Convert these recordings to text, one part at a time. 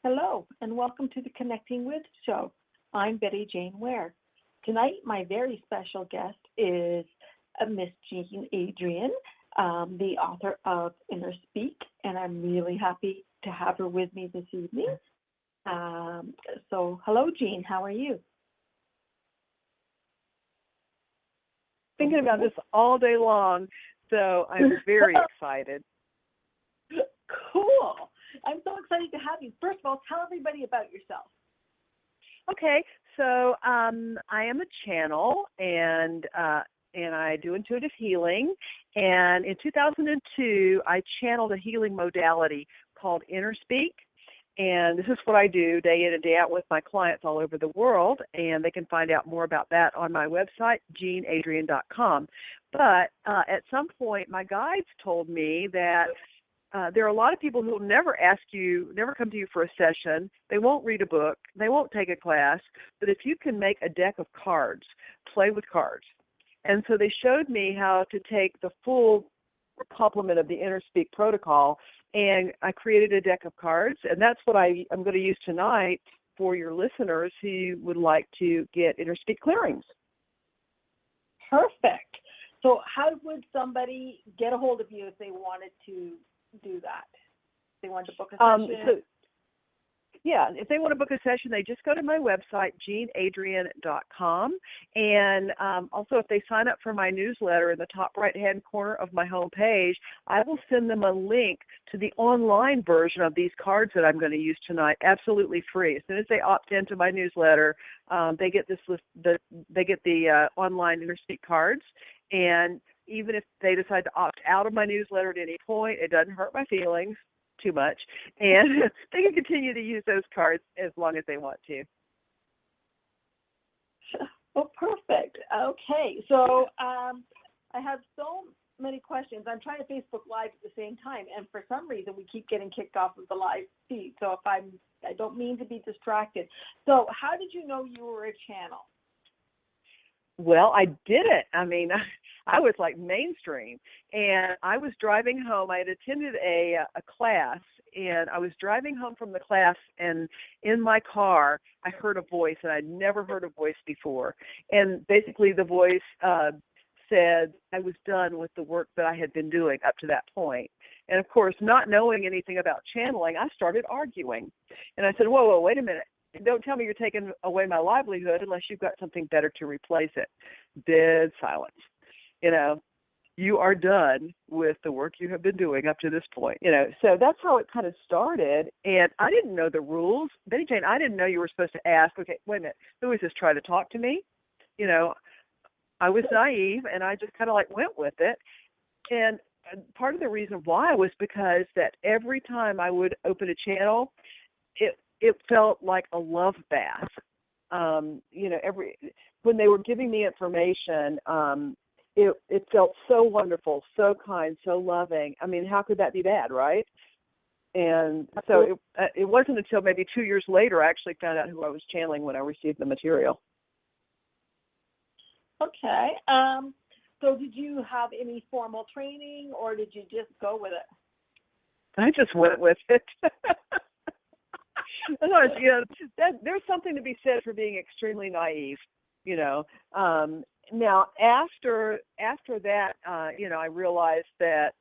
Hello, and welcome to the Connecting With show. I'm Betty Jane Ware. Tonight, my very special guest is Miss Adrienne, the author of InnerSpeak, and I'm really happy to have her with me this evening. So, hello, Jean. How are you? Thinking about this all day long, so I'm very excited. Cool. I'm so excited to have you. First of all, tell everybody about yourself. Okay, so I am a channel, and I do intuitive healing. And in 2002, I channeled a healing modality called InnerSpeak. And this is what I do day in and day out with my clients all over the world. And they can find out more about that on my website, JaneAdrienne.com. But at some point, my guides told me that there are a lot of people who will never come to you for a session. They won't read a book. They won't take a class. But if you can make a deck of cards, play with cards. And so they showed me how to take the full complement of the InnerSpeak protocol, and I created a deck of cards. And that's what I'm going to use tonight for your listeners who would like to get InnerSpeak clearings. Perfect. So how would somebody get a hold of you if they wanted to do that? They want to book a session? If they want to book a session, they just go to my website, JaneAdrienne.com. And also, if they sign up for my newsletter in the top right-hand corner of my home page, I will send them a link to the online version of these cards that I'm going to use tonight, absolutely free. As soon as they opt into my newsletter, they get the online InnerSpeak cards. And even if they decide to opt out of my newsletter at any point, it doesn't hurt my feelings too much, and they can continue to use those cards as long as they want to. Oh, perfect. Okay, so I have so many questions. I'm trying to Facebook Live at the same time, and for some reason we keep getting kicked off of the live feed. So if I don't mean to be distracted. So how did you know you were a channel? Well, I didn't. I mean, I was like mainstream, and I was driving home. I had attended a class, and I was driving home from the class, and in my car, I heard a voice, and I'd never heard a voice before. And basically the voice said I was done with the work that I had been doing up to that point. And, of course, not knowing anything about channeling, I started arguing. And I said, whoa, wait a minute. Don't tell me you're taking away my livelihood unless you've got something better to replace it. Dead silence. You are done with the work you have been doing up to this point. So that's how it kind of started. And I didn't know the rules. Betty Jane, I didn't know you were supposed to ask, okay, wait a minute, who is this trying to talk to me? I was naive, and I just kind of went with it. And part of the reason why was because that every time I would open a channel, it felt like a love bath. When they were giving me information, it felt so wonderful, so kind, so loving. I mean, how could that be bad, right? And so it wasn't until maybe 2 years later I actually found out who I was channeling when I received the material. Okay. So did you have any formal training, or did you just go with it? I just went with it. There's something to be said for being extremely naive, Now, after that, I realized that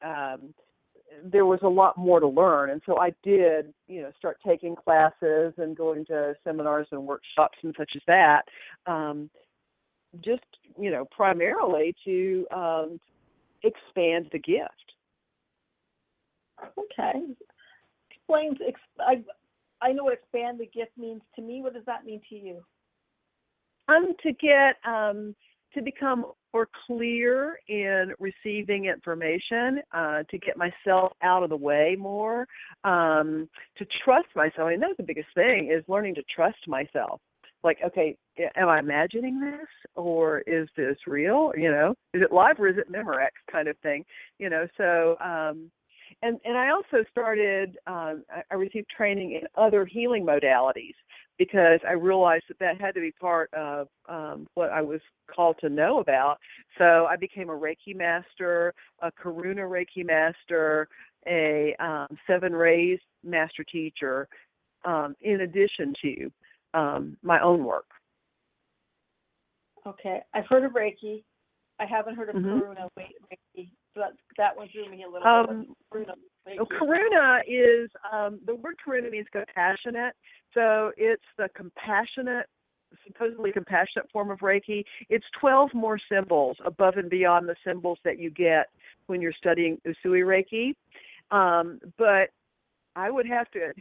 there was a lot more to learn, and so I did, start taking classes and going to seminars and workshops and such as that, just, primarily to expand the gift. Okay. I know what expand the gift means to me. What does that mean to you? To become more clear in receiving information, to get myself out of the way more, to trust myself. I mean, that's the biggest thing, is learning to trust myself. Like, okay, am I imagining this, or is this real? Is it live or is it Memorex kind of thing? So. And I also started, I received training in other healing modalities, because I realized that had to be part of what I was called to know about. So I became a Reiki master, a Karuna Reiki master, a 7 Rays master teacher, in addition to my own work. Okay. I've heard of Reiki. I haven't heard of Karuna Reiki. So that one threw me a little bit. Karuna is, the word Karuna means compassionate. So it's the supposedly compassionate form of Reiki. It's 12 more symbols above and beyond the symbols that you get when you're studying Usui Reiki. But I would have to,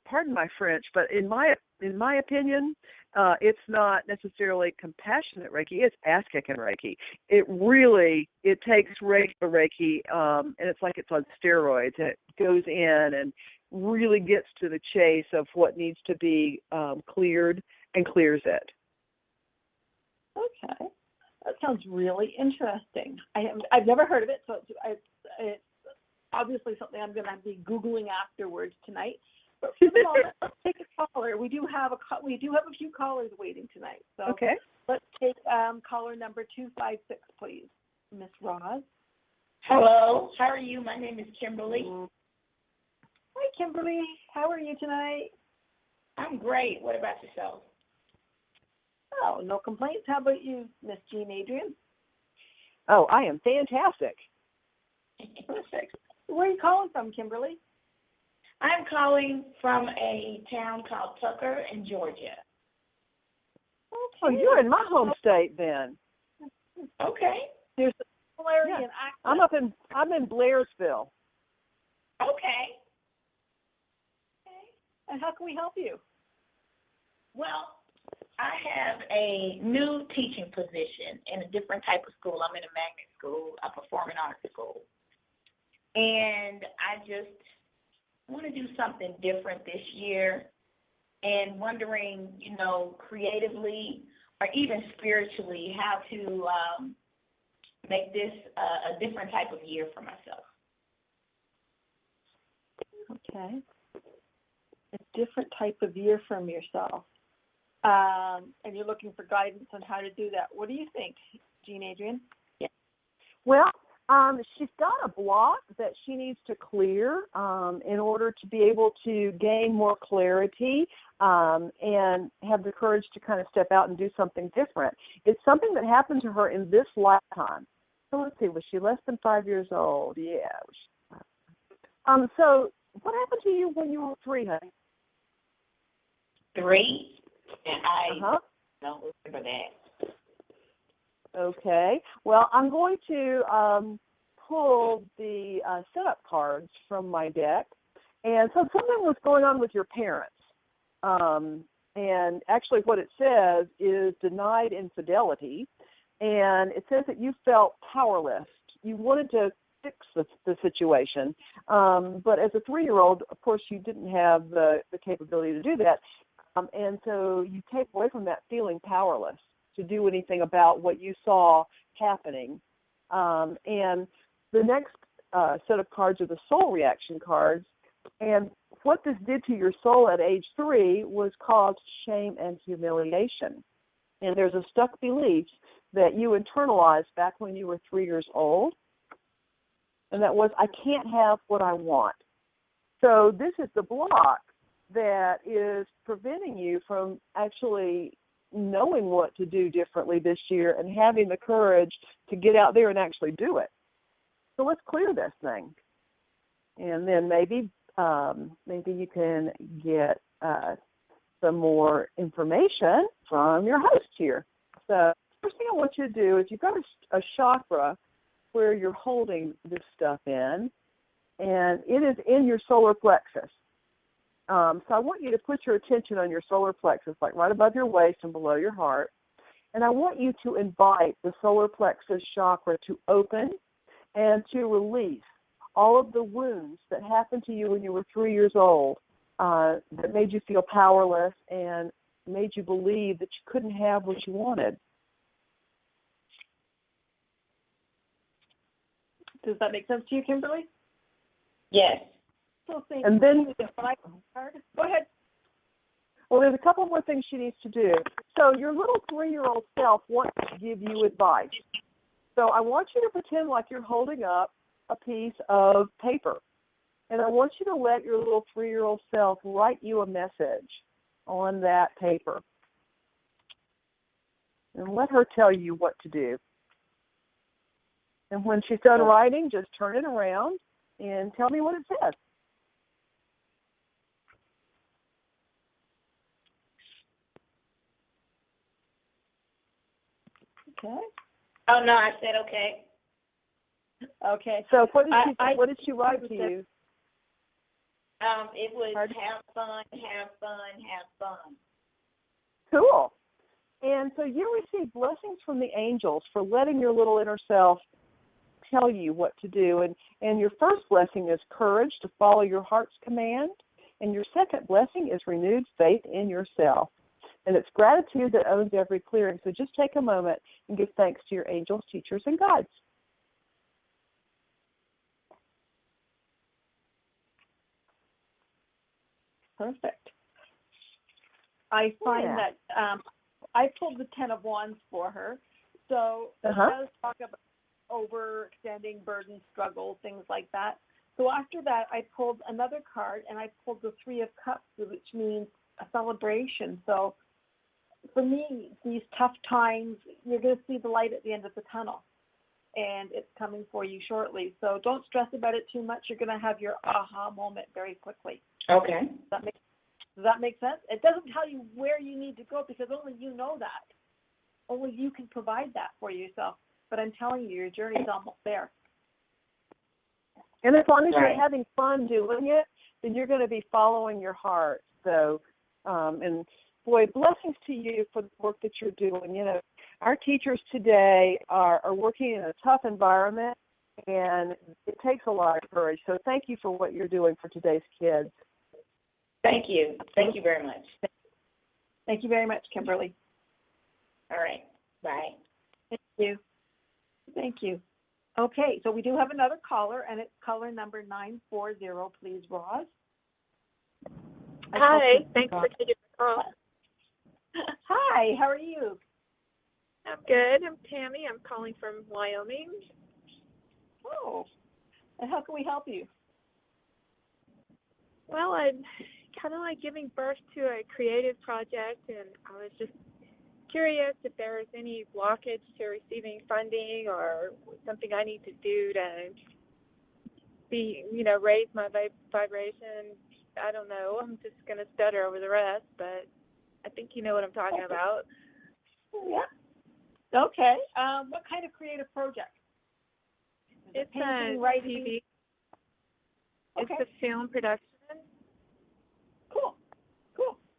pardon my French, but in my opinion, it's not necessarily compassionate Reiki. It's ass-kicking Reiki. It takes regular Reiki, and it's like it's on steroids. It goes in and really gets to the chase of what needs to be cleared and clears it. Okay. That sounds really interesting. I've never heard of it, so it's obviously something I'm going to be Googling afterwards tonight. But for the moment, let's take a caller. We do have a few callers waiting tonight. So okay. Let's take caller number 256, please. Miss Roz. Hello. How are you? My name is Kimberly. Hi, Kimberly. How are you tonight? I'm great. What about yourself? Oh, no complaints. How about you, Miss Jean Adrienne? Oh, I am fantastic. Perfect. Where are you calling from, Kimberly? I'm calling from a town called Tucker in Georgia. Okay. Oh, you're in my home state then. Okay. There's a similarity in accent. I'm in Blairsville. Okay. And how can we help you? Well, I have a new teaching position in a different type of school. I'm in a magnet school, a performing arts school. And I just want to do something different this year and wondering, creatively or even spiritually how to make this a different type of year for myself. Okay. A different type of year from yourself. And you're looking for guidance on how to do that. What do you think, Jean Adrienne? Yeah. Well, she's got a block that she needs to clear in order to be able to gain more clarity and have the courage to kind of step out and do something different. It's something that happened to her in this lifetime. So let's see, was she less than 5 years old? Yeah. So what happened to you when you were 3, honey? 3, and I don't remember that. Okay. Well, I'm going to pull the setup cards from my deck. And so something was going on with your parents. And actually what it says is denied infidelity. And it says that you felt powerless. You wanted to fix the situation. But as a 3-year-old, of course, you didn't have the capability to do that. And so you take away from that feeling powerless to do anything about what you saw happening. And the next set of cards are the soul reaction cards. And what this did to your soul at age 3 was caused shame and humiliation. And there's a stuck belief that you internalized back when you were 3 years old. And that was, I can't have what I want. So this is the block that is preventing you from actually knowing what to do differently this year and having the courage to get out there and actually do it. So let's clear this thing. And then maybe you can get some more information from your host here. So first thing I want you to do is you've got a chakra where you're holding this stuff in, and it is in your solar plexus. So I want you to put your attention on your solar plexus, like right above your waist and below your heart. And I want you to invite the solar plexus chakra to open and to release all of the wounds that happened to you when you were 3 years old that made you feel powerless and made you believe that you couldn't have what you wanted. Does that make sense to you, Kimberly? Yes. And then, go ahead. Well, there's a couple more things she needs to do. So your little 3-year-old self wants to give you advice. So I want you to pretend like you're holding up a piece of paper. And I want you to let your little 3-year-old self write you a message on that paper. And let her tell you what to do. And when she's done writing, just turn it around and tell me what it says. Okay. Oh, no, I said okay. Okay. So what did she write to you? It was have fun, have fun, have fun. Cool. And so you receive blessings from the angels for letting your little inner self tell you what to do. And your first blessing is courage to follow your heart's command. And your second blessing is renewed faith in yourself. And it's gratitude that owns every clearing. So just take a moment and give thanks to your angels, teachers, and guides. Perfect. I find that I pulled the 10 of Wands for her. So it does talk about overextending, burden, struggle, things like that. So after that, I pulled another card, and I pulled the 3 of Cups, which means a celebration. So for me, these tough times, you're going to see the light at the end of the tunnel, and it's coming for you shortly. So don't stress about it too much. You're going to have your aha moment very quickly. Okay. Does that make sense? It doesn't tell you where you need to go because only you know that. Only you can provide that for yourself. But I'm telling you, your journey is almost there. And as long as you're having fun doing it, then you're going to be following your heart. So, and boy, blessings to you for the work that you're doing. You know, our teachers today are working in a tough environment, and it takes a lot of courage. So thank you for what you're doing for today's kids. Thank you. Thank you very much. Thank you very much, Kimberly. All right. Bye. Thank you. Thank you. Okay, so we do have another caller, and it's caller number 940. Please, Roz. Hi. Thanks for taking the call. Hi. How are you? I'm good. I'm Tammy. I'm calling from Wyoming. Oh. And how can we help you? Well, I'm kind of like giving birth to a creative project, and I was just curious if there was any blockage to receiving funding or something I need to do to raise my vibration. I don't know. I'm just going to stutter over the rest, but I think you know what I'm talking about. Yeah. Okay. What kind of creative project? It's painting, a writing? TV. Okay. It's a film production. Cool.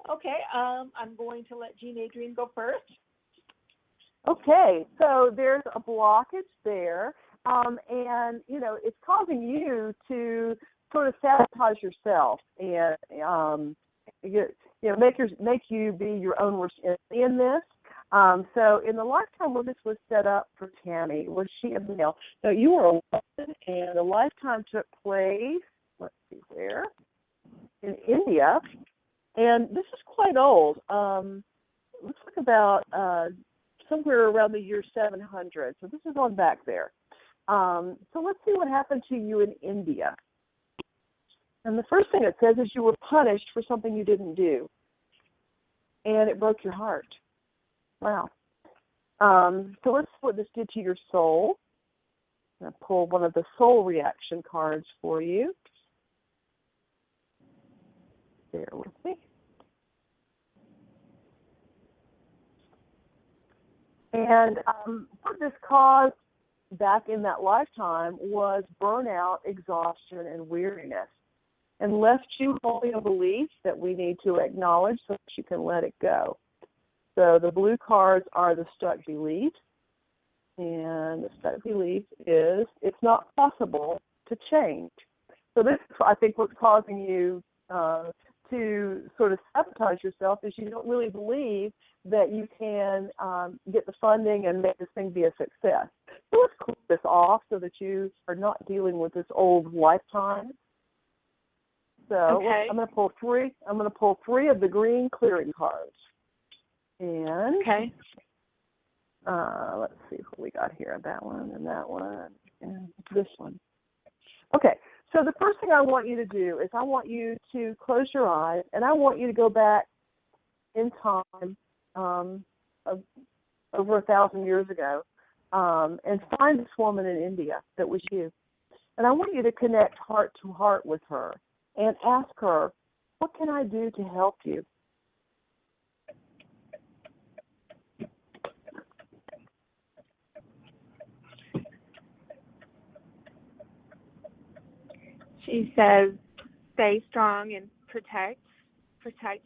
Okay. I'm going to let Adrienne go first. Okay, so there's a blockage there, and it's causing you to sort of sabotage yourself and make you be your own worst enemy in this. So in the lifetime where this was set up for Tammy, was she a male? No, you were a woman, and the lifetime took place. Let's see where. In India, and this is quite old. Looks like about somewhere around the year 700. So this is on back there. So let's see what happened to you in India. And the first thing it says is you were punished for something you didn't do, and it broke your heart. Wow. So let's see what this did to your soul. I'm going to pull one of the soul reaction cards for you. Bear with me. And what this caused back in that lifetime was burnout, exhaustion, and weariness, and left you holding a belief that we need to acknowledge so that you can let it go. So the blue cards are the stuck belief, and the stuck belief is it's not possible to change. So this, I think, what's causing you to sort of sabotage yourself is you don't really believe that you can get the funding and make this thing be a success. So let's clear this off so that you are not dealing with this old lifetime. So okay. I'm going to pull three. I'm going to pull 3 of the green clearing cards. And okay. Let's see what we got here. That one and this one. Okay. So the first thing I want you to do is I want you to close your eyes, and I want you to go back in time over 1,000 years ago and find this woman in India that was you. And I want you to connect heart to heart with her and ask her, what can I do to help you? She says, stay strong and protect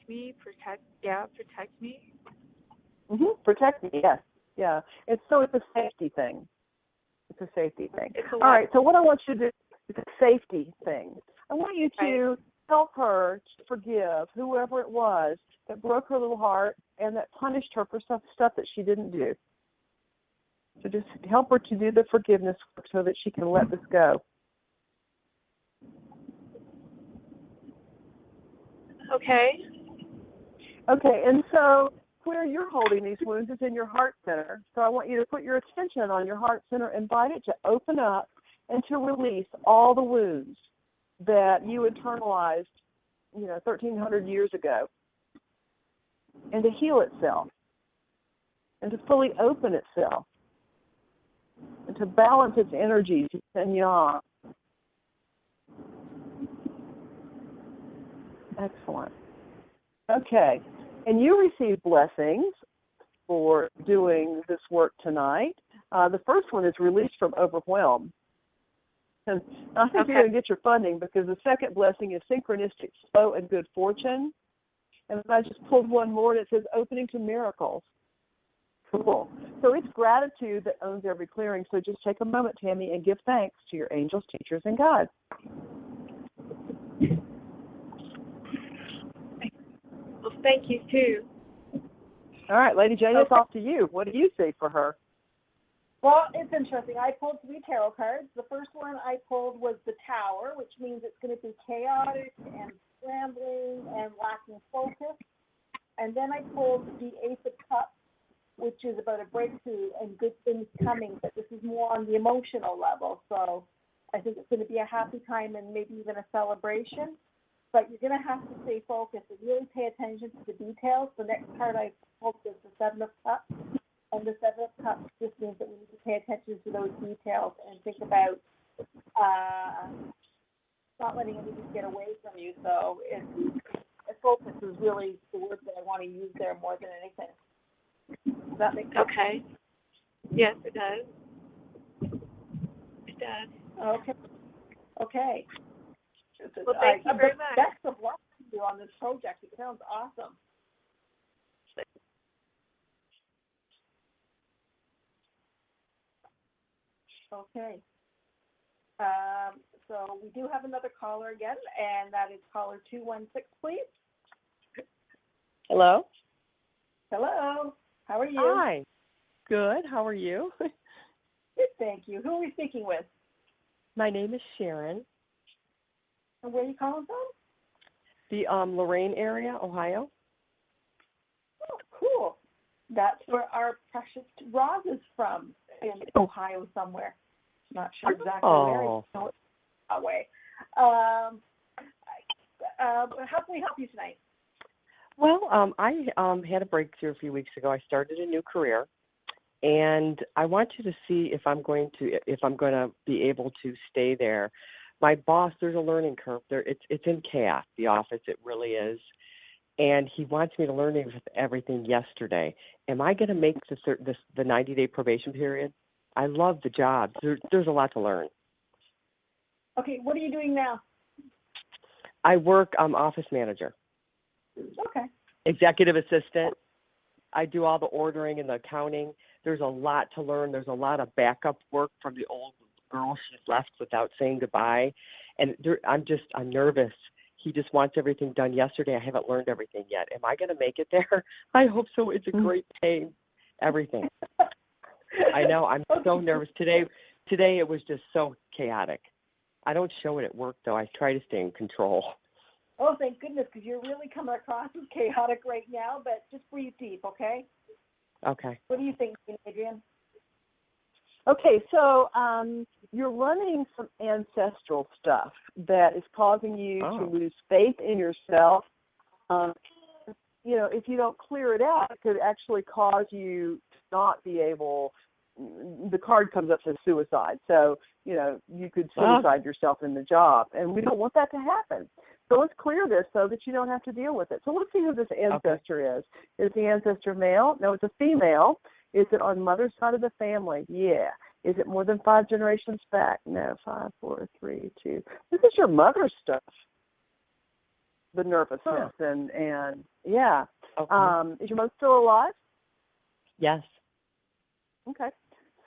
me. Protect me, yes. Yeah. It's a safety thing. It's a safety thing. It's a All right, so what I want you to do is a safety thing. I want you to help her to forgive whoever it was that broke her little heart and that punished her for stuff that she didn't do. So just help her to do the forgiveness work so that she can let this go. Okay. Okay, and so where you're holding these wounds is in your heart center. So I want you to put your attention on your heart center, invite it to open up and to release all the wounds that you internalized, 1,300 years ago, and to heal itself, and to fully open itself, and to balance its energies and yang. Excellent. Okay. And you received blessings for doing this work tonight. The first one is released from overwhelm. And I think you're going to get your funding because the second blessing is synchronistic flow and good fortune. And I just pulled one more and it says opening to miracles. Cool. So it's gratitude that owns every clearing. So just take a moment, Tammy, and give thanks to your angels, teachers, and guides. Well, thank you, too. All right, Lady Jane, it's off to you. What do you see for her? Well, it's interesting. I pulled 3 tarot cards. The first one I pulled was the Tower, which means it's going to be chaotic and scrambling and lacking focus. And then I pulled the Ace of Cups, which is about a breakthrough and good things coming, but this is more on the emotional level. So I think it's going to be a happy time and maybe even a celebration. But you're going to have to stay focused and really pay attention to the details. The next card I pulled is the Seven of Cups. And the Seven of Cups just means that we need to pay attention to those details and think about not letting anything get away from you. So focus is really the word that I want to use there more than anything. Does that make sense? Okay. Yes, it does. It does. Okay. Well, thank you very much. Best of luck to you on this project. It sounds awesome. Okay. So we do have another caller again, and that is caller 216, please. Hello. Hello. How are you? Hi. Good. How are you? Good, thank you. Who are we speaking with? My name is Sharon. And where are you calling from? The Lorraine area, Ohio. Oh, cool. That's where our precious Roz is from, in Ohio somewhere. Not sure exactly where. I know it's that way. How can we help you tonight? Well, I had a breakthrough a few weeks ago. I started a new career, and I want you to see if I'm going to be able to stay there. My boss, there's a learning curve there. It's in chaos, the office. It really is. And he wants me to learn everything yesterday. Am I going to make the 90-day probation period? I love the job. There's a lot to learn. Okay, what are you doing now? I work office manager. Okay. Executive assistant. I do all the ordering and the accounting. There's a lot to learn. There's a lot of backup work from the old girl. She's left without saying goodbye. And I'm nervous. He just wants everything done yesterday. I haven't learned everything yet. Am I going to make it there? I hope so. It's a great pay. Everything. I know. I'm so nervous. Today it was just so chaotic. I don't show it at work, though. I try to stay in control. Oh, thank goodness, because you're really coming across as chaotic right now, but just breathe deep, okay? Okay. What do you think, Adrienne? Okay, so you're running some ancestral stuff that is causing you to lose faith in yourself. You know, if you don't clear it out, it could actually cause you to not be able. The card comes up as suicide, so you know you could suicide yourself in the job, and we don't want that to happen. So let's clear this so that you don't have to deal with it. So let's see who this ancestor is. Is the ancestor male? No, it's a female. Is it on mother's side of the family? Yeah. Is it more than 5 generations back? No. 5, 4, 3, 2. This is your mother's stuff. The nervousness and yeah. Is your mother still alive? Yes. Okay.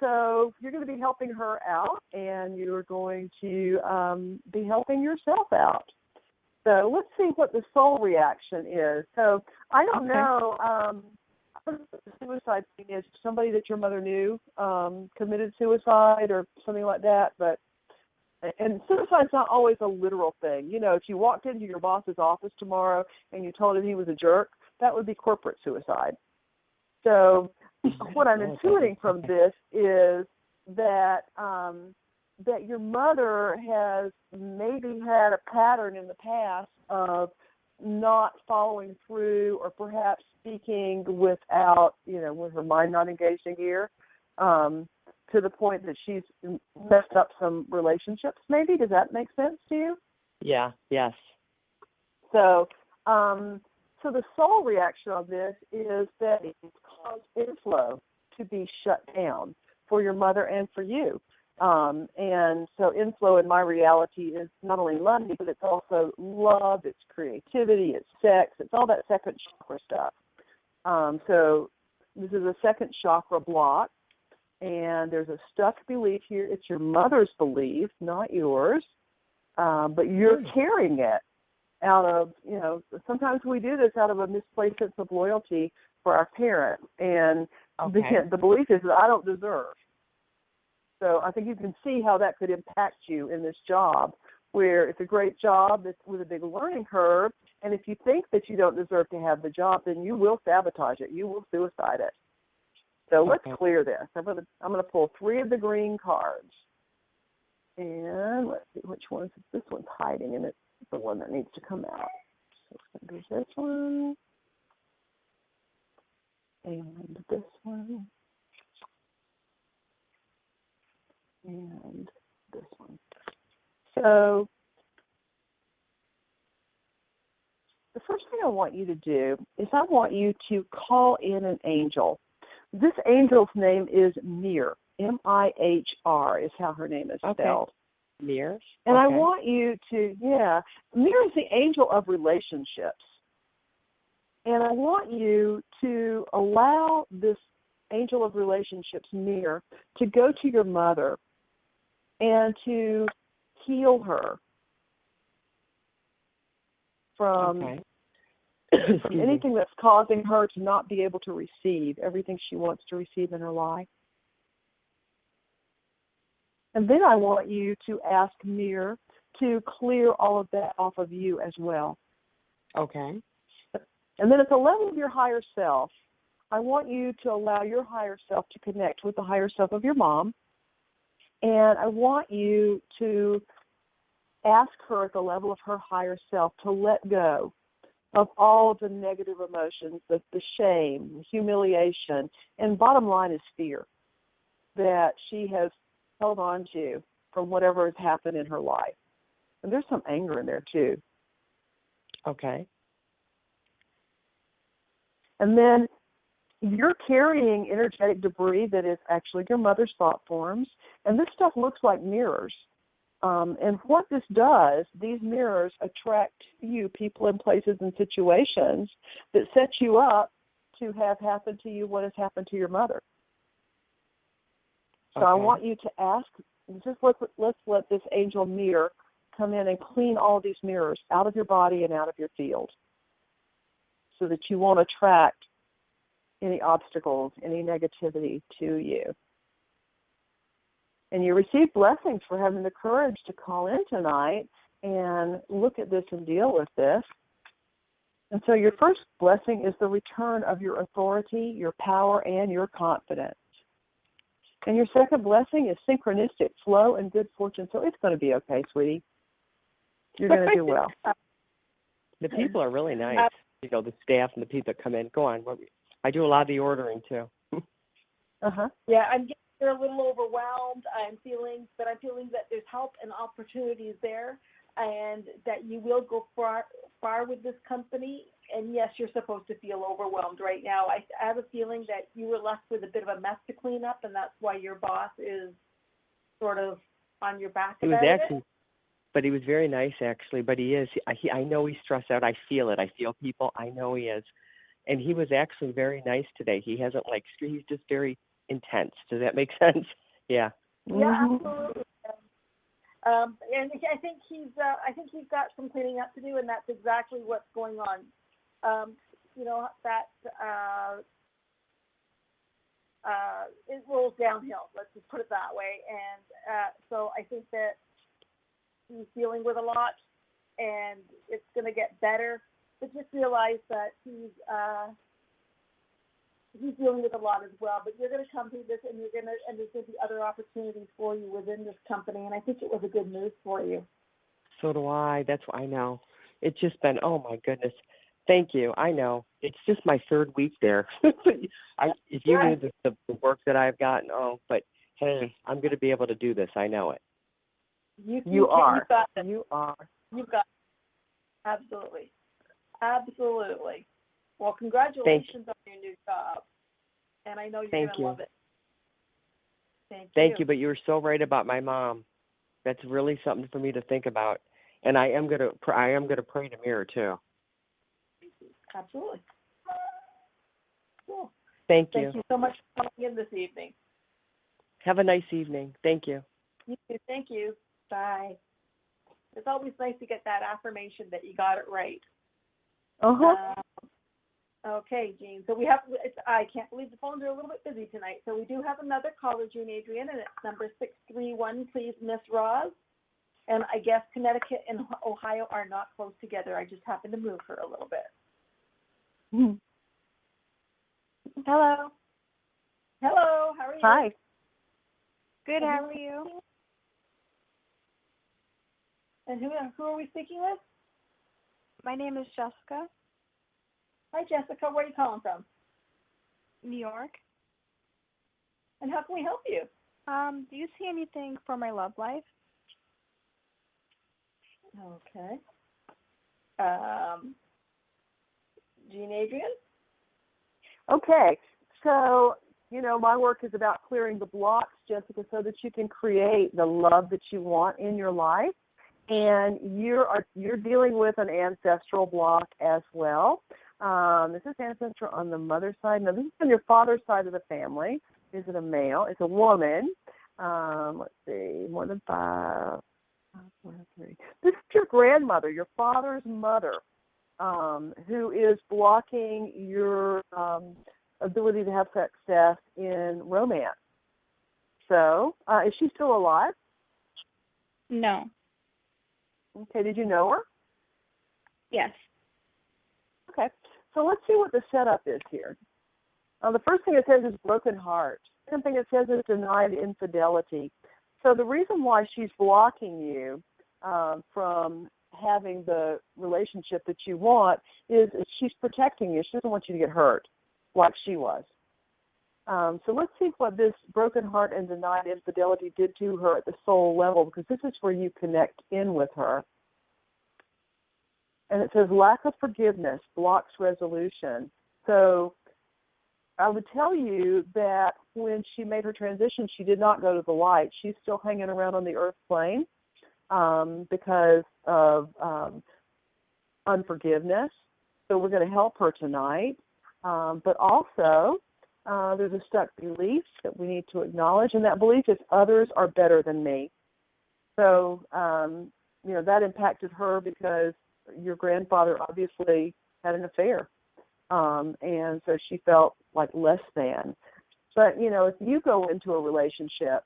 So you're going to be helping her out, and you're going to be helping yourself out. So let's see what the soul reaction is. So I don't know. The suicide thing is somebody that your mother knew committed suicide or something like that. And suicide's not always a literal thing. You know, if you walked into your boss's office tomorrow and you told him he was a jerk, that would be corporate suicide. So what I'm intuiting from this is that that your mother has maybe had a pattern in the past of not following through, or perhaps speaking without, you know, with her mind not engaged in gear, to the point that she's messed up some relationships. Maybe, does that make sense to you? Yeah. Yes. So, so the soul reaction on this is that it's caused inflow to be shut down for your mother and for you. And so inflow in my reality is not only money, but it's also love, it's creativity, it's sex, it's all that second chakra stuff. So this is a second chakra block, and there's a stuck belief here. It's your mother's belief, not yours, but you're carrying it out of, you know, sometimes we do this out of a misplaced sense of loyalty for our parent, and the belief is that I don't deserve. So I think you can see how that could impact you in this job, where it's a great job that's with a big learning curve, and if you think that you don't deserve to have the job, then you will sabotage it. You will suicide it. So let's clear this. I'm gonna pull 3 of the green cards, and let's see which one's this one's hiding, and it's the one that needs to come out. So there's this one, and this one, and this one. So the first thing I want you to do is I want you to call in an angel. This angel's name is Mir. M-I-H-R is how her name is spelled. Mir. And I want you to, Mir is the angel of relationships. And I want you to allow this angel of relationships, Mir, to go to your mother and to heal her from anything that's causing her to not be able to receive everything she wants to receive in her life. And then I want you to ask Mir to clear all of that off of you as well. Okay. And then at the level of your higher self, I want you to allow your higher self to connect with the higher self of your mom. And I want you to ask her at the level of her higher self to let go of all of the negative emotions, the shame, the humiliation, and bottom line is fear that she has held on to from whatever has happened in her life. And there's some anger in there too. Okay. And then you're carrying energetic debris that is actually your mother's thought forms, and this stuff looks like mirrors. And what this does, these mirrors attract to you people and places and situations that set you up to have happened to you what has happened to your mother. So I want you to ask, just let's let this angel Mir come in and clean all these mirrors out of your body and out of your field so that you won't attract any obstacles, any negativity to you. And you receive blessings for having the courage to call in tonight and look at this and deal with this. And so your first blessing is the return of your authority, your power, and your confidence. And your second blessing is synchronistic flow and good fortune. So it's going to be okay, sweetie. You're going to do well. The people are really nice. The staff and the people that come in. Go on. I do a lot of the ordering, too. Yeah, I'm getting a little overwhelmed. I'm feeling that there's help and opportunities there, and that you will go far with this company. And yes, you're supposed to feel overwhelmed right now. I have a feeling that you were left with a bit of a mess to clean up, and that's why your boss is sort of on your back about it. But he was very nice, actually. But he is. I know he's stressed out. I feel it. I feel people. I know he is. And he was actually very nice today. He hasn't he's just very intense. Does that make sense? Yeah. Yeah, absolutely. And I think he's got some cleaning up to do, and that's exactly what's going on. It rolls downhill. Let's just put it that way. And so I think that he's dealing with a lot, and it's going to get better. But just realize that he's dealing with a lot as well. But you're going to come through this, and there's going to be other opportunities for you within this company. And I think it was a good move for you. So do I. That's what I know. It's just been, oh my goodness. Thank you. I know. It's just my third week there. If you knew the work that I've gotten, but hey, I'm going to be able to do this. I know it. You are. You've got it. You are. You've got it. Absolutely. Absolutely. Well, congratulations on your new job. And I know you're going to love it. Thank you. But you were so right about my mom. That's really something for me to think about. And I am going to pray to Mirror too. Absolutely. Cool. Thank you. Thank you so much for coming in this evening. Have a nice evening. Thank you. You too. Thank you. Bye. It's always nice to get that affirmation that you got it right. Okay, Jean. So I can't believe the phones are a little bit busy tonight. So we do have another caller, Jean Adrienne, and it's number 631, please, Miss Roz. And I guess Connecticut and Ohio are not close together. I just happened to move her a little bit. Hello. Hello. How are you? Hi. Good. How are you? And who are we speaking with? My name is Jessica. Hi, Jessica. Where are you calling from? New York. And how can we help you? Do you see anything for my love life? Okay. Jean Adrienne? Okay. So, my work is about clearing the blocks, Jessica, so that you can create the love that you want in your life. And you're dealing with an ancestral block as well. This is ancestral on the mother's side. Now, this is on your father's side of the family. Is it a male? It's a woman. Let's see, more than 5. 1, 3. This is your grandmother, your father's mother, who is blocking your ability to have success in romance. So, is she still alive? No. Okay, did you know her? Yes. Okay, so let's see what the setup is here. The first thing it says is broken heart. The second thing it says is denied infidelity. So the reason why she's blocking you from having the relationship that you want is she's protecting you. She doesn't want you to get hurt like she was. So let's see what this broken heart and denied infidelity did to her at the soul level, because this is where you connect in with her. And it says lack of forgiveness blocks resolution. So I would tell you that when she made her transition, she did not go to the light. She's still hanging around on the earth plane because of unforgiveness. So we're going to help her tonight. But also, there's a stuck belief that we need to acknowledge, and that belief is others are better than me. So, that impacted her because your grandfather obviously had an affair. And so she felt like less than. But, if you go into a relationship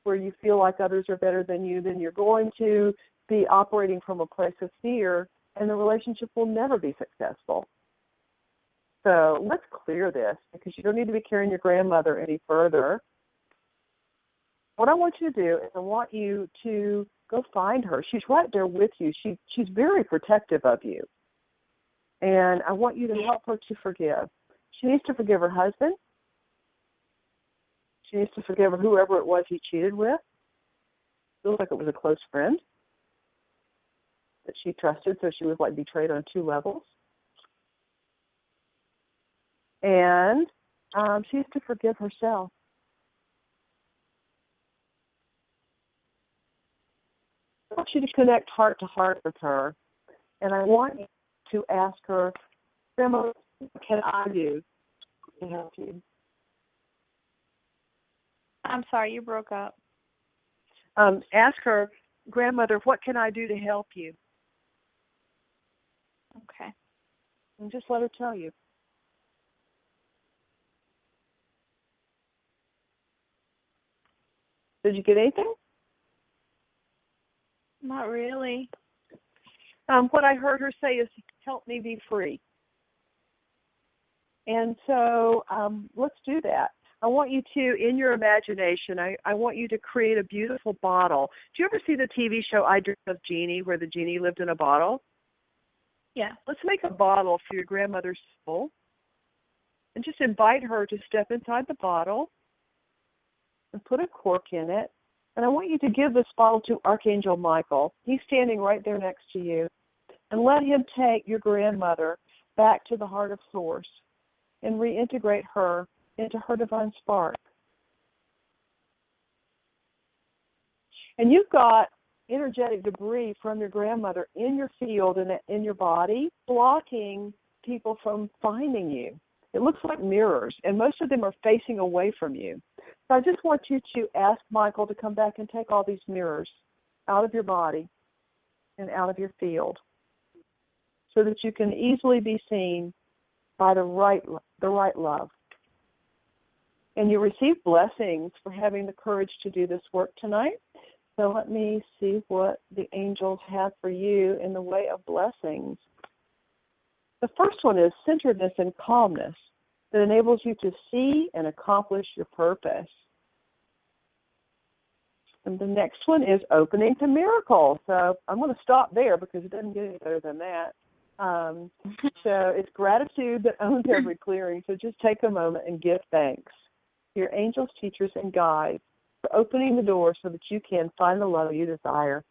where you feel like others are better than you, then you're going to be operating from a place of fear, and the relationship will never be successful. So let's clear this, because you don't need to be carrying your grandmother any further. what I want you to do is I want you to go find her. She's right there with you. She's very protective of you. And I want you to help her to forgive. She needs to forgive her husband. She needs to forgive whoever it was he cheated with. Feels like it was a close friend that she trusted, so she was like betrayed on 2 levels. And she needs to forgive herself. I want you to connect heart to heart with her, and I want you to ask her, Grandma, what can I do to help you? I'm sorry, you broke up. Ask her, Grandmother, what can I do to help you? Okay. And just let her tell you. Did you get anything? Not really. What I heard her say is, help me be free. And so let's do that. I want you to, in your imagination, I want you to create a beautiful bottle. Do you ever see the TV show I Dream of Jeannie, where the genie lived in a bottle? Yeah. Let's make a bottle for your grandmother's soul and just invite her to step inside the bottle and put a cork in it. And I want you to give this bottle to Archangel Michael. He's standing right there next to you. And let him take your grandmother back to the heart of Source and reintegrate her into her divine spark. And you've got energetic debris from your grandmother in your field and in your body, blocking people from finding you. It looks like mirrors, and most of them are facing away from you. So I just want you to ask Michael to come back and take all these mirrors out of your body and out of your field so that you can easily be seen by the right love. And you receive blessings for having the courage to do this work tonight. So let me see what the angels have for you in the way of blessings. The first one is centeredness and calmness that enables you to see and accomplish your purpose. And the next one is opening to miracles. So I'm going to stop there because it doesn't get any better than that. So it's gratitude that owns every clearing. So just take a moment and give thanks to your angels, teachers, and guides for opening the door so that you can find the love you desire.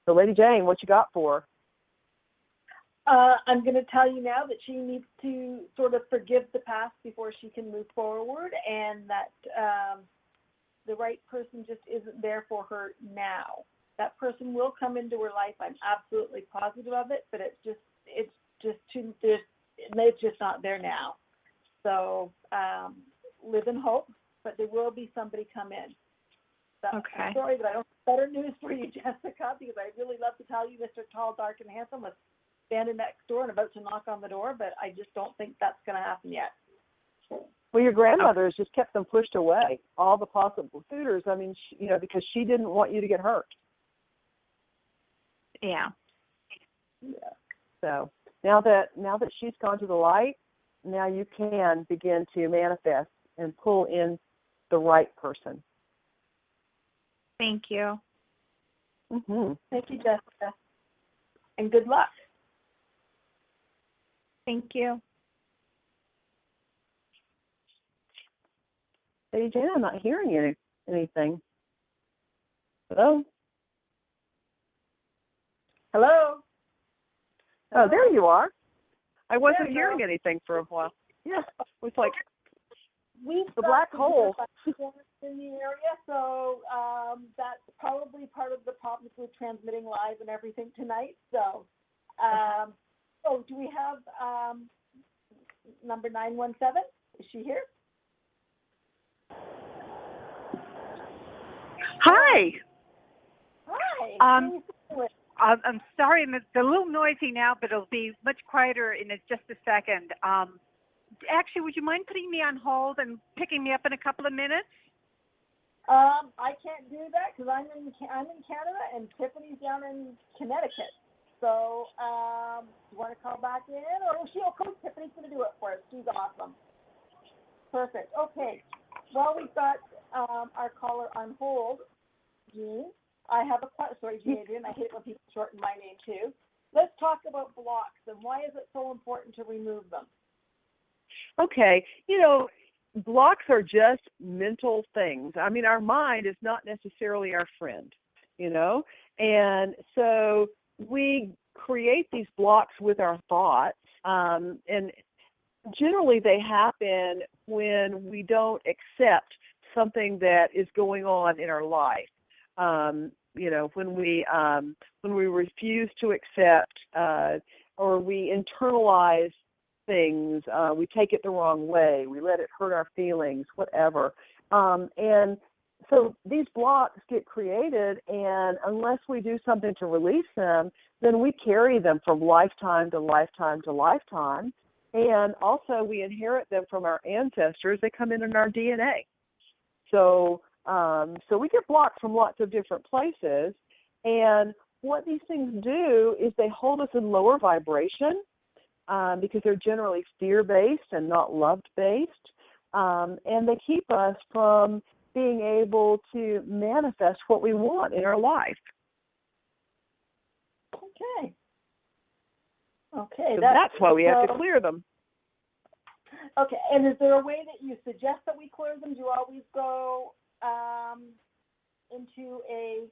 So Lady Jane, what you got for her? I'm going to tell you now that she needs to sort of forgive the past before she can move forward, and that the right person just isn't there for her now. That person will come into her life. I'm absolutely positive of it, but it's just not there now. So live in hope, but there will be somebody come in. So, Okay. I'm sorry, but I don't have better news for you, Jessica, because I really love to tell you Mr. Tall, Dark, and Handsome was standing next door and about to knock on the door, but I just don't think that's going to happen yet. Well, your grandmother has just kept them pushed away, all the possible suitors. I mean, because she didn't want you to get hurt. Yeah. Yeah. So now that she's gone to the light, now you can begin to manifest and pull in the right person. Thank you. Mm-hmm. Thank you, Jessica, and good luck. Thank you. Hey, Jen, I'm not hearing anything. Hello? Hello? Oh, there you are. I wasn't hearing anything for a while. Yeah, it was like We've the black hole. In the area, so that's probably part of the problems with transmitting live and everything tonight. So, do we have number 917? Is she here? Hi. Hi. I'm sorry, it's a little noisy now, but it'll be much quieter in just a second. Actually, would you mind putting me on hold and picking me up in a couple of minutes? I can't do that because I'm in Canada and Tiffany's down in Connecticut. So, you want to call back in, or Tiffany's going to do it for us. She's awesome. Perfect. Okay. While we've got our caller on hold, Jean, I have a question. Sorry, Jean Adrienne, I hate when people shorten my name too. Let's talk about blocks and why is it so important to remove them? Okay, blocks are just mental things. I mean, our mind is not necessarily our friend, and so we create these blocks with our thoughts, and generally they happen when we don't accept something that is going on in our life. When we refuse to accept or we internalize things, we take it the wrong way, we let it hurt our feelings, whatever. And so these blocks get created, and unless we do something to release them, then we carry them from lifetime to lifetime to lifetime. And also we inherit them from our ancestors. They come in our DNA. So we get blocks from lots of different places. And what these things do is they hold us in lower vibration because they're generally fear-based and not love-based. And they keep us from being able to manifest what we want in our life. Okay. So that's why we have to clear them. Okay, and is there a way that you suggest that we clear them? Do you always go into a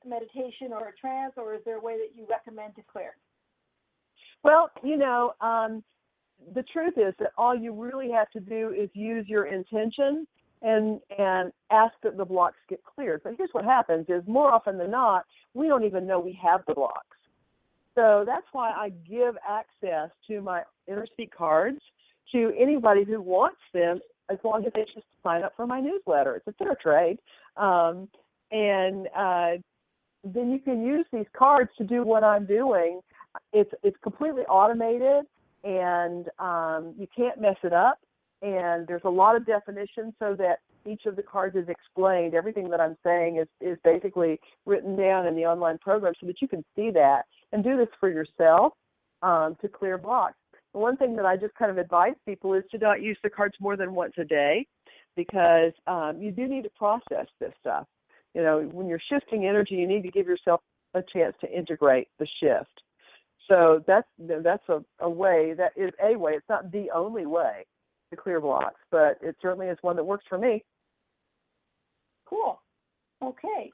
meditation or a trance, or is there a way that you recommend to clear? Well, the truth is that all you really have to do is use your intention and ask that the blocks get cleared. But here's what happens is more often than not, we don't even know we have the blocks. So that's why I give access to my InnerSpeak cards to anybody who wants them, as long as they just sign up for my newsletter. It's a fair trade. Then you can use these cards to do what I'm doing. It's completely automated, and you can't mess it up. And there's a lot of definition so that each of the cards is explained. Everything that I'm saying is basically written down in the online program so that you can see that and do this for yourself to clear blocks. The one thing that I just kind of advise people is to not use the cards more than once a day, because you do need to process this stuff. When you're shifting energy, you need to give yourself a chance to integrate the shift. So that's a way. That is a way. It's not the only way to clear blocks, but it certainly is one that works for me. Cool. Okay.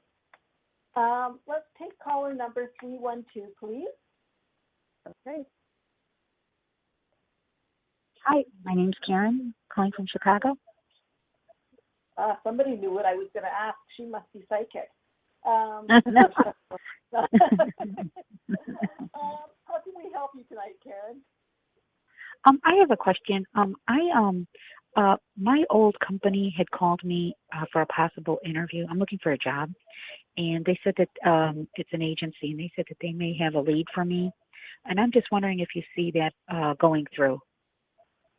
Let's take caller number 312, please. Okay. Hi, my name's Karen, calling from Chicago. Somebody knew what I was going to ask. She must be psychic. How can we help you tonight, Karen? I have a question. My old company had called me for a possible interview. I'm looking for a job, and they said that it's an agency, and they said that they may have a lead for me. And I'm just wondering if you see that going through,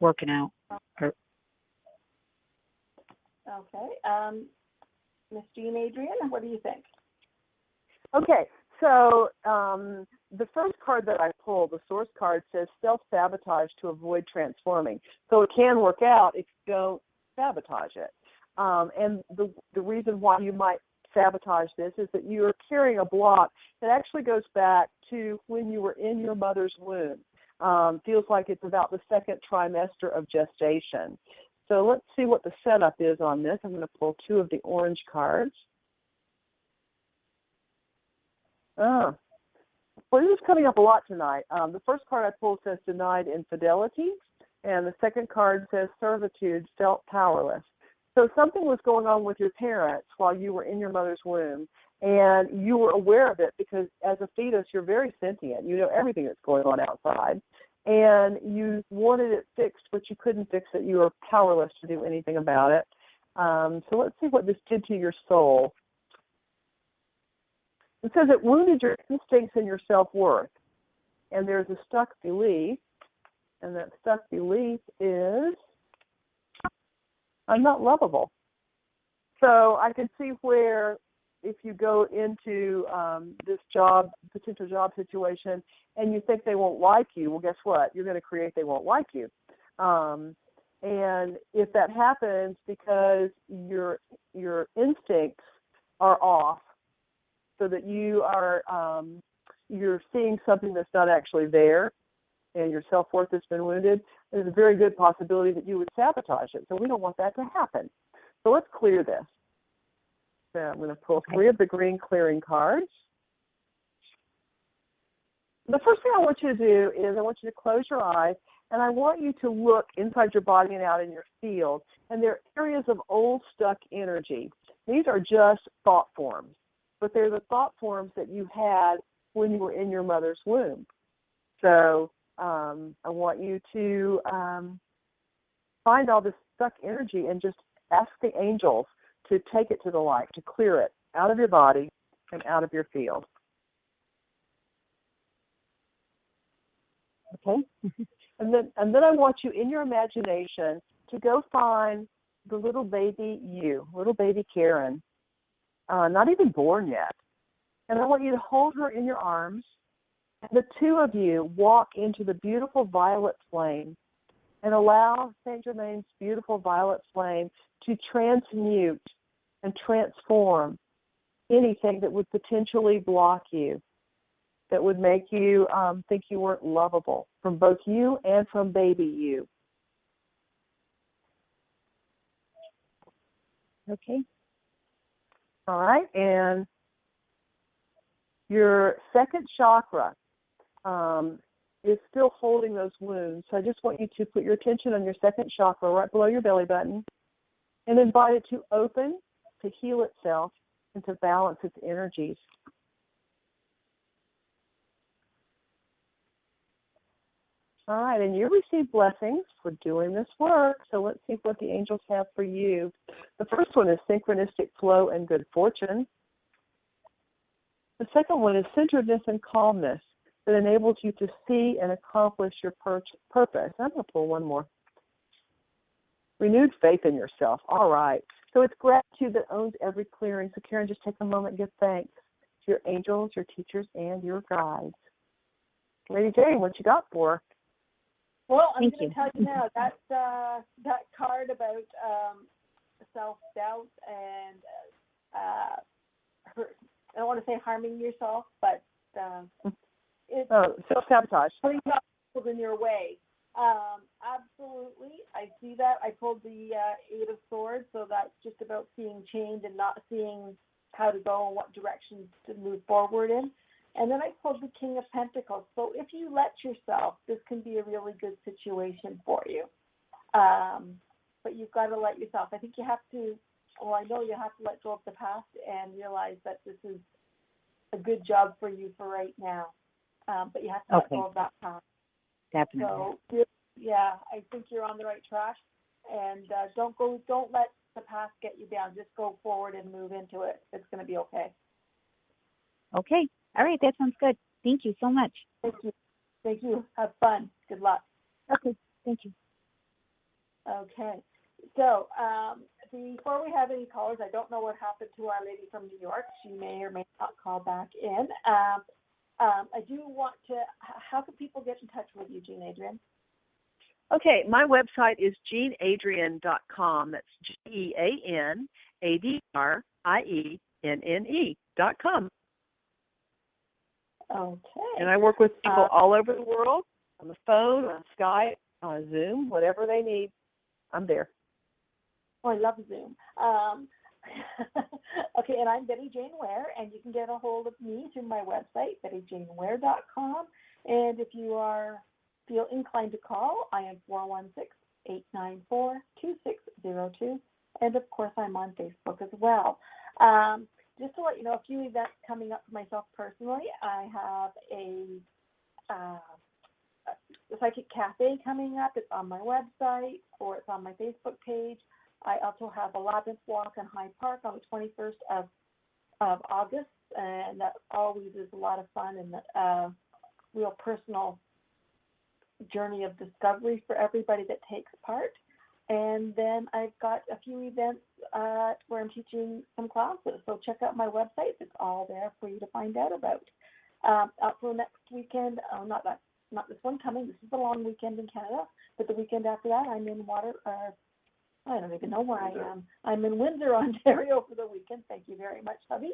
working out. Okay. Miss Jane Adrienne, what do you think? Okay, so the first card that I pulled, the source card, says self-sabotage to avoid transforming. So it can work out if you don't sabotage it. And the reason why you might sabotage this is that you are carrying a block that actually goes back to when you were in your mother's womb. Feels like it's about the second trimester of gestation. So let's see what the setup is on this. I'm going to pull two of the orange cards. Well, this is coming up a lot tonight. The first card I pulled says denied infidelity, and the second card says servitude, felt powerless. So something was going on with your parents while you were in your mother's womb, and you were aware of it because as a fetus, you're very sentient. You know everything that's going on outside, and you wanted it fixed, but you couldn't fix it. You were powerless to do anything about it. So let's see what this did to your soul. It says it wounded your instincts and your self-worth. And there's a stuck belief, and that stuck belief is, I'm not lovable. So I can see where if you go into this potential job situation, and you think they won't like you, well, guess what? You're going to create they won't like you. And if that happens because your instincts are off, so that you are you're seeing something that's not actually there, and your self-worth has been wounded, there's a very good possibility that you would sabotage it. So we don't want that to happen. So let's clear this. So I'm going to pull 3 of the green clearing cards. The first thing I want you to do is I want you to close your eyes, and I want you to look inside your body and out in your field, and there are areas of old stuck energy. These are just thought forms, but they're the thought forms that you had when you were in your mother's womb. So I want you to find all this stuck energy and just ask the angels to take it to the light, to clear it out of your body and out of your field. Okay? And then I want you in your imagination to go find the little baby you, little baby Karen, not even born yet. And I want you to hold her in your arms, and the 2 of you walk into the beautiful violet flame and allow Saint Germain's beautiful violet flame to transmute and transform anything that would potentially block you, that would make you think you weren't lovable, from both you and from baby you. Okay. All right, and your second chakra is still holding those wounds. So I just want you to put your attention on your second chakra right below your belly button and invite it to open, to heal itself, and to balance its energies. All right, and you receive blessings for doing this work. So let's see what the angels have for you. The first one is synchronistic flow and good fortune. The second one is centeredness and calmness that enables you to see and accomplish your purpose. I'm going to pull one more. Renewed faith in yourself. All right. So it's gratitude that owns every clearing. So Karen, just take a moment and give thanks to your angels, your teachers, and your guides. Lady Jane, what you got for her? Well, I'm going to tell you now, that card about self-doubt and I don't want to say harming yourself, but it's self-sabotage. putting obstacles in your way. Absolutely, I see that. I pulled the 8 of Swords, so that's just about seeing change and not seeing how to go and what direction to move forward in. And then I pulled the King of Pentacles. So if you let yourself, this can be a really good situation for you. But you've got to let yourself. I think you have to, I know you have to let go of the past and realize that this is a good job for you for right now. But you have to let go of that past. Definitely. So, yeah, I think you're on the right track. And don't let the past get you down. Just go forward and move into it. It's going to be okay. Okay. All right. That sounds good. Thank you so much. Thank you. Thank you. Have fun. Good luck. Okay. Thank you. Okay. So before we have any callers, I don't know what happened to our lady from New York. She may or may not call back in. I do want to, how can people get in touch with you, Jane Adrienne? Okay, my website is JaneAdrienne.com. That's GeneAdrienne.com. Okay. And I work with people all over the world, on the phone, on Skype, on Zoom, whatever they need. I'm there. Oh, I love Zoom. Okay, and I'm Betty Jane Ware, and you can get a hold of me through my website, BettyJaneWare.com. And if you feel inclined to call, I am 416-894-2602. And, of course, I'm on Facebook as well. Just to let you know, a few events coming up for myself personally. I have a Psychic Cafe coming up. It's on my website, or it's on my Facebook page. I also have a Labyrinth Walk in Hyde Park on the 21st of August, and that always is a lot of fun and a real personal journey of discovery for everybody that takes part. And then I've got a few events where I'm teaching some classes, so check out my website. It's all there for you to find out about. Out for next weekend, not this one coming, this is the long weekend in Canada, but the weekend after that, I'm in I don't even know where I am. I'm in Windsor, Ontario for the weekend. Thank you very much, hubby.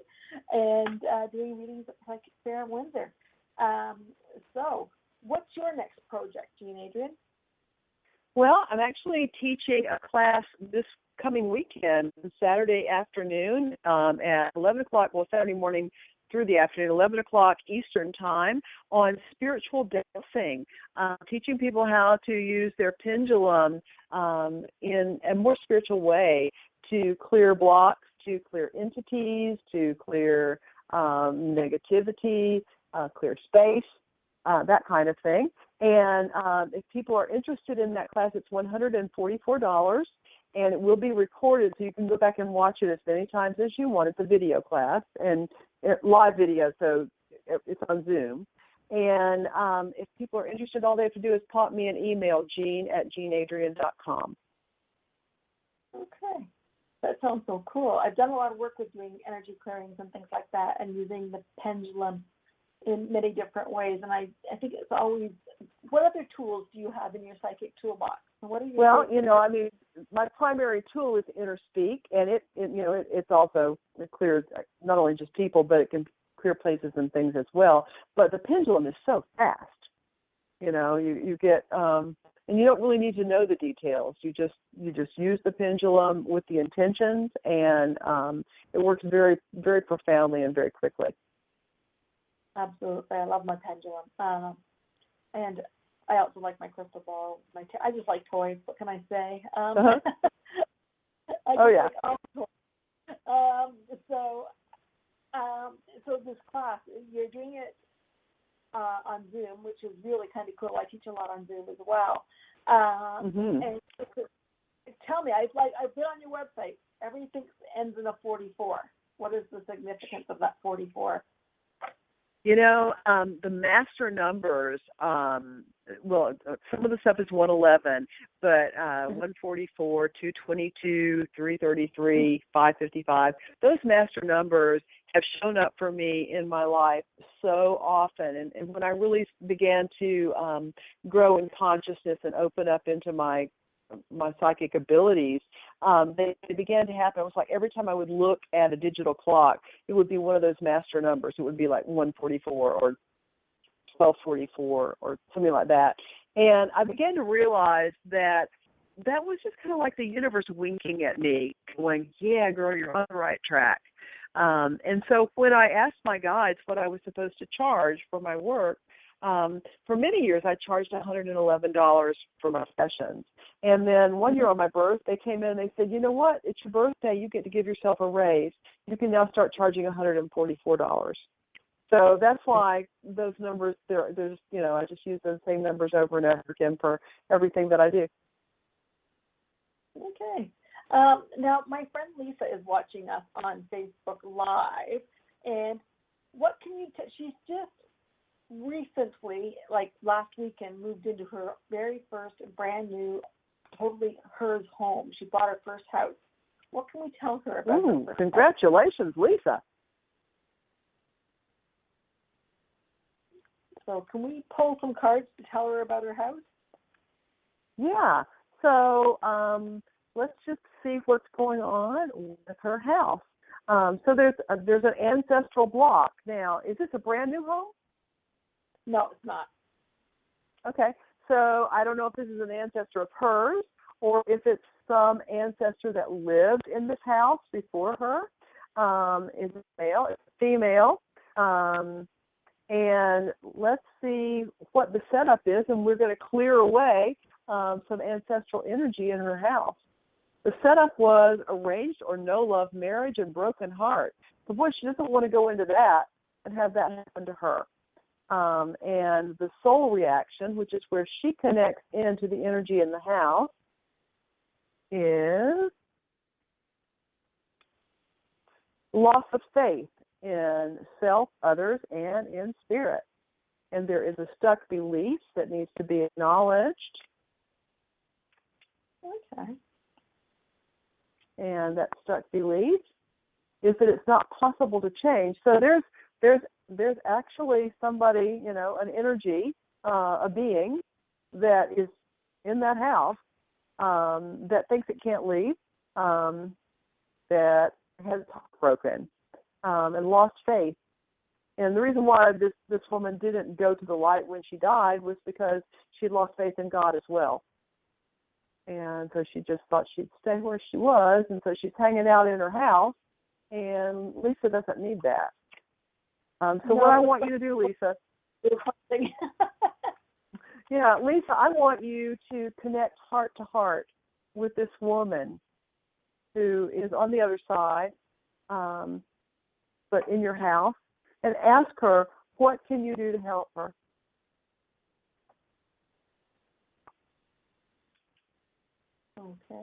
And doing readings at Psychic Fair in Windsor. So what's your next project, Jean Adrienne? Well, I'm actually teaching a class this coming weekend, Saturday afternoon at 11 o'clock, Saturday morning through the afternoon, 11 o'clock Eastern time, on spiritual dowsing, teaching people how to use their pendulum in a more spiritual way to clear blocks, to clear entities, to clear negativity, clear space, that kind of thing. And if people are interested in that class, it's $144, and it will be recorded, so you can go back and watch it as many times as you want. It's a video class, and live video, so it's on Zoom. And if people are interested, all they have to do is pop me an email, jean@jeanadrienne.com. Okay. That sounds so cool. I've done a lot of work with doing energy clearings and things like that, and using the pendulum in many different ways. And I think it's always, what other tools do you have in your psychic toolbox? What are you doing? My primary tool is InnerSpeak, and it's also, it clears not only just people, but it can clear places and things as well. But the pendulum is so fast. You get, and you don't really need to know the details. You just use the pendulum with the intentions, and it works very, very profoundly and very quickly. Absolutely. I love my pendulum. And I also like my crystal ball. I just like toys. What can I say? Yeah. Like toys. So this class, you're doing it on Zoom, which is really kind of cool. I teach a lot on Zoom as well. And tell me, I've been on your website. Everything ends in a 44. What is the significance of that 44? The master numbers, some of the stuff is 111, but 144, 222, 333, 555, those master numbers have shown up for me in my life so often. And when I really began to grow in consciousness and open up into my psychic abilities, they began to happen. It was like every time I would look at a digital clock, it would be one of those master numbers. It would be like 144 or 1244 or something like that. And I began to realize that was just kind of like the universe winking at me, going, yeah, girl, you're on the right track. And so when I asked my guides what I was supposed to charge for my work, for many years I charged $111 for my sessions. And then one year on my birthday, they came in and they said, you know what, it's your birthday, you get to give yourself a raise. You can now start charging $144. So that's why those numbers, there's, I just use those same numbers over and over again for everything that I do. Okay. Now, my friend Lisa is watching us on Facebook Live, and what can you she's just recently, like last weekend, moved into her very first brand new, totally hers home. She bought her first house. What can we tell her about her first congratulations, house? Lisa. So can we pull some cards to tell her about her house? Yeah. So let's just see what's going on with her house. So there's an ancestral block. Now, is this a brand new home? No, it's not. Okay. So I don't know if this is an ancestor of hers or if it's some ancestor that lived in this house before her. Is it male? It's female. And let's see what the setup is, and we're going to clear away some ancestral energy in her house. The setup was arranged or no love marriage and broken heart. So boy, she doesn't want to go into that and have that happen to her. And the soul reaction, which is where she connects into the energy in the house, is loss of faith in self, others, and in spirit. And there is a stuck belief that needs to be acknowledged. Okay. And that stuck belief is that it's not possible to change. So there's actually somebody, an energy a being that is in that house that thinks it can't leave, that has broken and lost faith. And the reason why this woman didn't go to the light when she died was because she lost faith in God as well. And so she just thought she'd stay where she was, and so she's hanging out in her house, and Lisa doesn't need that. So what I want you to do, Lisa, yeah, Lisa, I want you to connect heart to heart with this woman who is on the other side, but in your house, and ask her, what can you do to help her? Okay.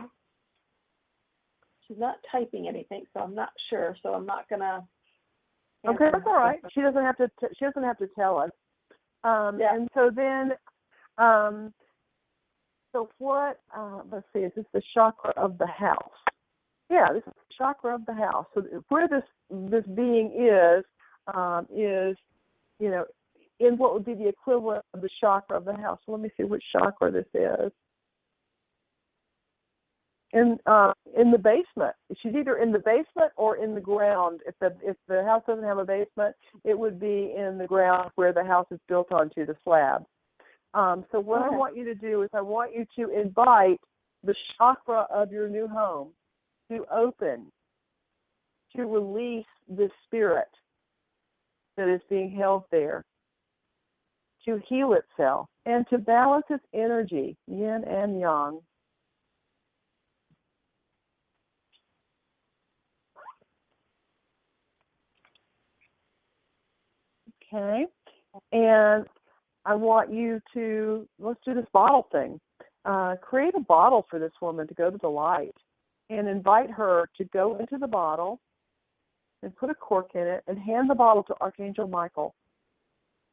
She's not typing anything, so I'm not sure. So I'm not gonna. Okay, that's all right. She doesn't have to. She doesn't have to tell us. Yeah. And so then, so what? Let's see. Is this the chakra of the house? Yeah, this is the chakra of the house. So where this being is in what would be the equivalent of the chakra of the house. So let me see which chakra this is. In the basement. She's either in the basement or in the ground. If the house doesn't have a basement, it would be in the ground where the house is built onto, the slab. So what I want you to do is I want you to invite the chakra of your new home to open, to release the spirit that is being held there, to heal itself, and to balance its energy, yin and yang. Okay, and I want you to, let's do this bottle thing. Create a bottle for this woman to go to the light and invite her to go into the bottle and put a cork in it and hand the bottle to Archangel Michael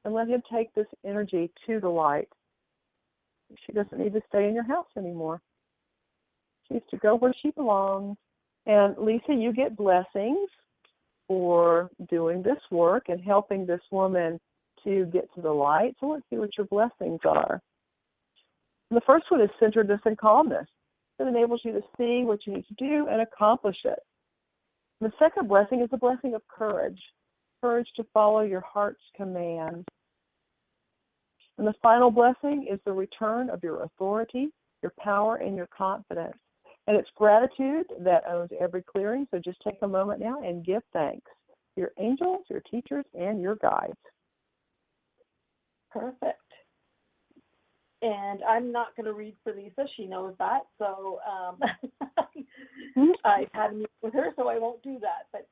and let him take this energy to the light. She doesn't need to stay in your house anymore. She needs to go where she belongs. And Lisa, you get blessings for doing this work and helping this woman to get to the light. So let's see what your blessings are. And the first one is centeredness and calmness. It enables you to see what you need to do and accomplish it. And the second blessing is the blessing of courage. Courage to follow your heart's command. And the final blessing is the return of your authority, your power, and your confidence. And it's gratitude that owns every clearing. So just take a moment now and give thanks to your angels, your teachers, and your guides. Perfect. And I'm not going to read for Lisa. She knows that. So I've had a meeting with her, so I won't do that. But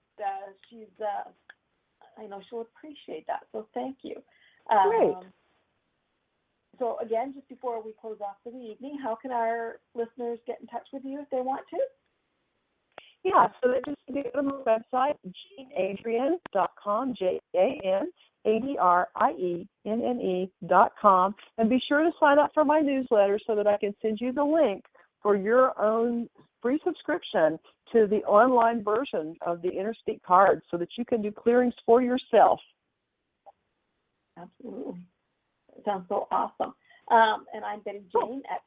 she's, I know she'll appreciate that. So thank you. Great. So again, just before we close off for the evening, how can our listeners get in touch with you if they want to? Yeah, so they just go to my website, JaneAdrienne.com, JaneAdrienne.com, and be sure to sign up for my newsletter so that I can send you the link for your own free subscription to the online version of the InnerSpeak cards so that you can do clearings for yourself. Absolutely. It sounds so awesome. And I'm Betty Jane at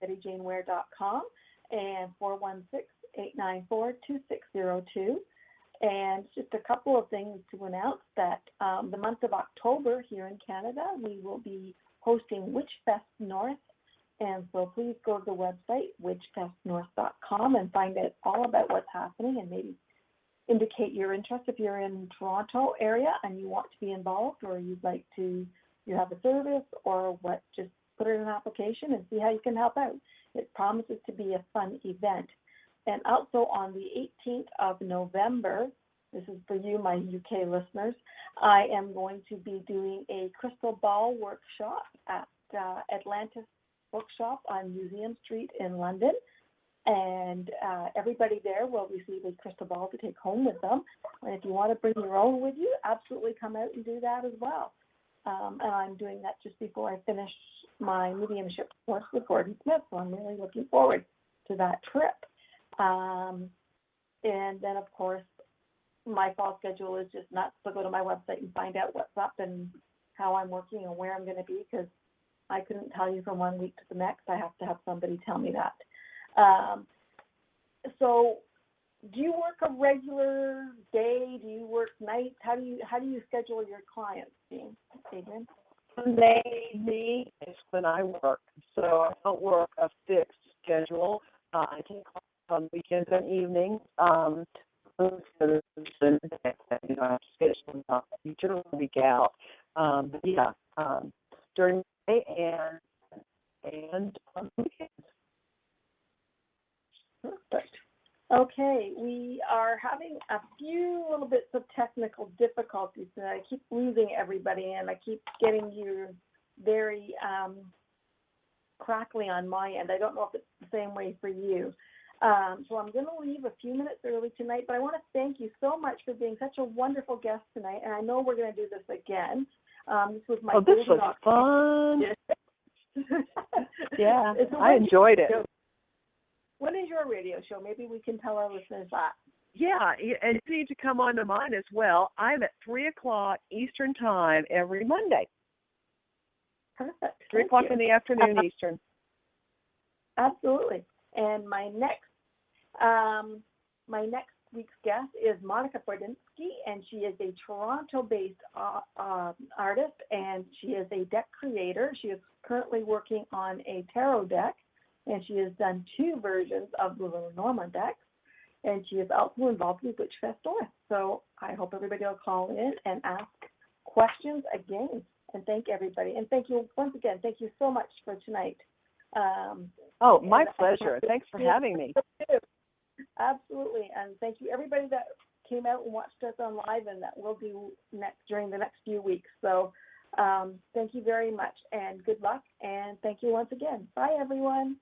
BettyJaneWare.com and 416-894-2602. And just a couple of things to announce that the month of October here in Canada, we will be hosting Witchfest North. And so please go to the website, witchfestnorth.com, and find out all about what's happening and maybe indicate your interest if you're in Toronto area and you want to be involved, or you'd like to, you have a service or what, just put in an application and see how you can help out. It promises to be a fun event. And also on the 18th of November, this is for you, my UK listeners, I am going to be doing a crystal ball workshop at Atlantis Bookshop on Museum Street in London. And everybody there will receive a crystal ball to take home with them. And if you want to bring your own with you, absolutely come out and do that as well. And I'm doing that just before I finish my mediumship course with Gordon Smith, so I'm really looking forward to that trip. And then, of course, my fall schedule is just nuts, so go to my website and find out what's up and how I'm working and where I'm going to be, because I couldn't tell you from 1 week to the next. I have to have somebody tell me that. So do you work a regular day? Do you work nights? How do you schedule your clients, Adrienne? Monday is when I work, so I don't work a fixed schedule. I take calls on weekends and evenings. You know, I schedule each and every week out. But yeah, during the day and on weekends. Perfect. Okay, we are having a few little bits of technical difficulties, and I keep losing everybody, and I keep getting you very crackly on my end. I don't know if it's the same way for you. So I'm going to leave a few minutes early tonight, but I want to thank you so much for being such a wonderful guest tonight, and I know we're going to do this again. This was my this was fun. Yeah, I enjoyed it. What is your radio show? Maybe we can tell our listeners that. Yeah, and you need to come on to mine as well. I'm at 3 o'clock Eastern Time every Monday. Perfect. 3 o'clock in the afternoon Eastern. Absolutely. And my next week's guest is Monica Bordinsky, and she is a Toronto-based artist, and she is a deck creator. She is currently working on a tarot deck, and she has done 2 versions of the Lenormand decks, and she is also involved with Witchfest North. So I hope everybody will call in and ask questions again, and thank everybody. And thank you once again. Thank you so much for tonight. My pleasure. Thanks for having me. Absolutely. And thank you everybody that came out and watched us on live, and that we'll do during the next few weeks. So thank you very much, and good luck, and thank you once again. Bye, everyone.